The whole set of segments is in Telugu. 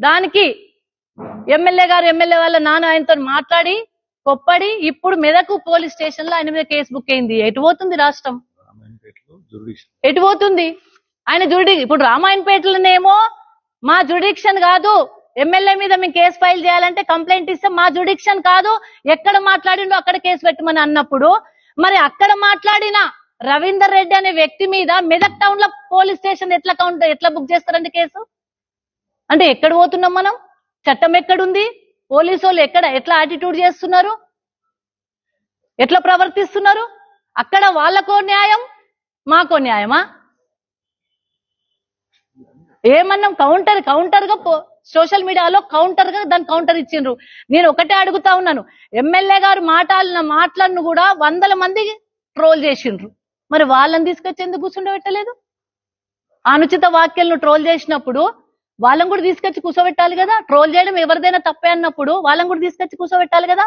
దానికి ఎమ్మెల్యే వాళ్ళ నాన్న ఆయనతో మాట్లాడి కొప్పడి ఇప్పుడు మెదకు పోలీస్ స్టేషన్ లో ఆయన మీద కేసు బుక్ అయింది. ఎటు పోతుంది రాష్ట్రం? ఎటు పోతుంది? ఆయన ఇప్పుడు రామాయణపేటలోనేమో మా జ్యుడిక్షన్ కాదు, ఎమ్మెల్యే మీద మేము కేసు ఫైల్ చేయాలంటే కంప్లైంట్ ఇస్తే మా జ్యుడిక్షన్ కాదు, ఎక్కడ మాట్లాడిండో అక్కడ కేసు పెట్టమని అన్నప్పుడు మరి అక్కడ మాట్లాడిన రవీందర్ రెడ్డి అనే వ్యక్తి మీద మెదక్ టౌన్ లో పోలీస్ స్టేషన్ ఎట్లా బుక్ చేస్తారండి కేసు? అంటే ఎక్కడ పోతున్నాం మనం? చట్టం ఎక్కడుంది? పోలీసు వాళ్ళు ఎట్లా యాటిట్యూడ్ చేస్తున్నారు, ఎట్లా ప్రవర్తిస్తున్నారు? అక్కడ వాళ్ళకో న్యాయం, మాకో న్యాయమా? ఏమన్నాం? కౌంటర్ గా సోషల్ మీడియాలో కౌంటర్ గా దాని కౌంటర్ ఇచ్చిండ్రు. నేను ఒకటే అడుగుతా ఉన్నాను, ఎమ్మెల్యే గారు మాటలను కూడా 100 మంది ట్రోల్ చేసిండ్రు. మరి వాళ్ళని తీసుకొచ్చి ఎందుకు కూర్చుండబెట్టలేదు? అనుచిత వ్యాఖ్యలను ట్రోల్ చేసినప్పుడు వాళ్ళని కూడా తీసుకొచ్చి కూర్చోబెట్టాలి కదా. ట్రోల్ చేయడం ఎవరిదైనా తప్పే అన్నప్పుడు వాళ్ళని కూడా తీసుకొచ్చి కూర్చోబెట్టాలి కదా.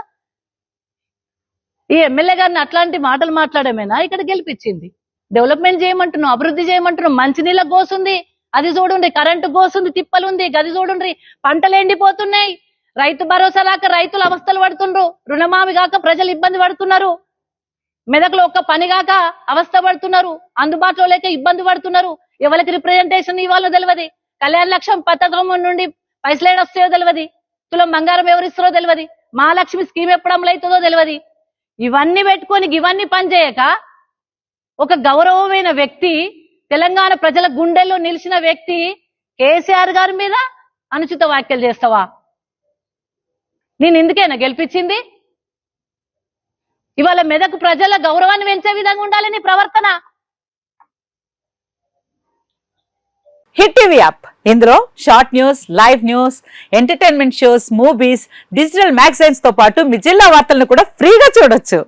ఈ ఎమ్మెల్యే గారిని అట్లాంటి మాటలు మాట్లాడమేనా ఇక్కడ గెలిపించింది? డెవలప్మెంట్ చేయమంటున్నాం, అభివృద్ధి చేయమంటున్నాం. మంచినీళ్ళ గోసుంది, అది చూడండి. కరెంటు గోసుంది, తిప్పలుంది, గది చూడండి. పంటలు ఎండిపోతున్నాయి. రైతు భరోసా రాక రైతులు అవస్థలు పడుతుండ్రు. రుణమాఫీ కాక ప్రజలు ఇబ్బంది పడుతున్నారు. మెదకులో ఒక్క పని కాక అవస్థ పడుతున్నారు. అందుబాటులో లేక ఇబ్బంది పడుతున్నారు. ఎవరికి రిప్రజెంటేషన్ ఇవ్వాలో తెలియదు. కళ్యాణ లక్ష్యం పథకం నుండి పైసలు ఏడొస్తాయో తెలియదు. తులం బంగారం ఎవరిస్తారో తెలియదు. మహాలక్ష్మి స్కీమ్ ఎప్పుడు అమలు అవుతుందో తెలియదు. ఇవన్నీ పెట్టుకొని ఇవన్నీ పనిచేయక ఒక గౌరవమైన వ్యక్తి, తెలంగాణ ప్రజల గుండెల్లో నిలిచిన వ్యక్తి కేసీఆర్ గారి మీద అనుచిత వ్యాఖ్యలు చేస్తావా? నేను ఎందుకైనా గెలిపించింది? ఇవాళ మెదక్ ప్రజల గౌరవాన్ని పెంచే విధంగా ఉండాలని ప్రవర్తన. హిట్ టీవీ యాప్, ఇందులో short news, live news, entertainment shows, movies, digital magazines తో పాటు మీ జిల్లా వార్తలను కూడా ఫ్రీగా చూడొచ్చు.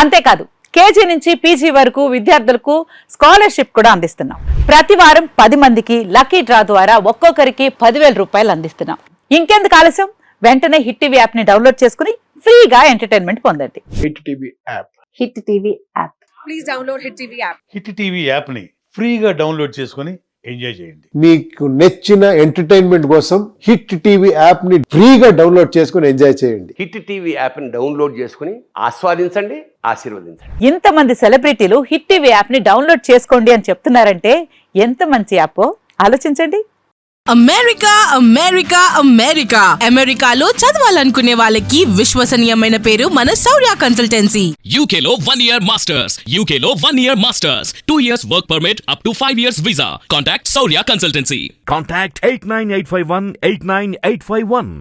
అంతేకాదు కేజీ నుంచి పీజీ వరకు విద్యార్థులకు స్కాలర్షిప్ కూడా అందిస్తున్నాం. ప్రతి వారం 10 మందికి లక్కీ డ్రా ద్వారా ఒక్కొక్కరికి 10,000 రూపాయలు అందిస్తున్నాం. ఇంకెందుకు ఆలస్యం? వెంటనే హిట్ టీవీ యాప్ ని డౌన్లోడ్ చేసుకుని ఫ్రీగా ఎంటర్టైన్మెంట్ పొందండి. Hit TV app. Hit TV app. Please download hit TV app. Hit TV app ని ఫ్రీగా డౌన్లోడ్ చేసుకుని ఎంజాయ్ చేయండి. మీకు నచ్చిన ఎంటర్టైన్మెంట్ కోసం హిట్ టీవీ యాప్ ని ఫ్రీగా డౌన్లోడ్ చేసుకుని ఎంజాయ్ చేయండి. హిట్ టీవీ యాప్ ని డౌన్లోడ్ చేసుకుని ఆస్వాదించండి, ఆశీర్వదించండి. ఇంతమంది సెలబ్రిటీలు హిట్ టీవీ యాప్ ని డౌన్లోడ్ చేసుకోండి అని చెప్తున్నారంటే ఎంత మంచి యాప్ ఆలోచించండి. అమెరికా అమెరికా అమెరికా అమెరికాలో చదవాలనుకునే వాళ్ళకి విశ్వసనీయమైన పేరు మన శౌర్య కన్సల్టెన్సీ. UK లో 1 year masters. UK లో 1 year masters. 2 years work permit up to 5 years visa. Contact Saurya Consultancy. Contact 89851 89851.